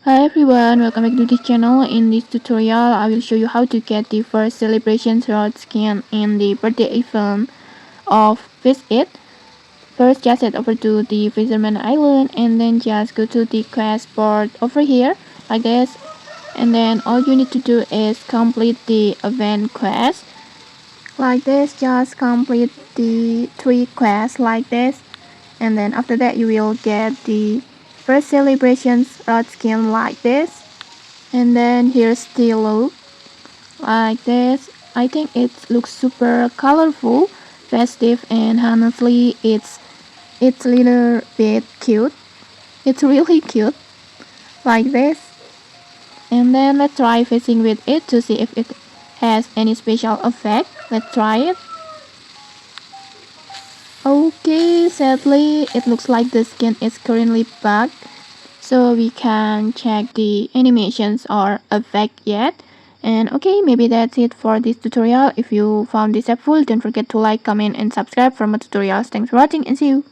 Hi everyone, welcome back to this channel. In this tutorial, I will show you how to get the first celebration throat skin in the birthday event of Fish It. First, just head over to the Fisherman Island and then just go to the quest board over here, like this. And then all you need to do is complete the event quest, like this. Just complete the 3 quests like this. And then after that, you will get the first celebrations throat skin like this. And then here's the look like this. I think it looks super colorful, festive, and honestly it's a little bit cute. It's really cute like this. And then let's try fishing with it to see if it has any special effect. Let's try it. Okay, sadly it looks like the skin is currently bugged, so we can check the animations or effect yet. And okay, maybe that's it for this tutorial. If you found this helpful, don't forget to like, comment, and subscribe for more tutorials. Thanks for watching and see you.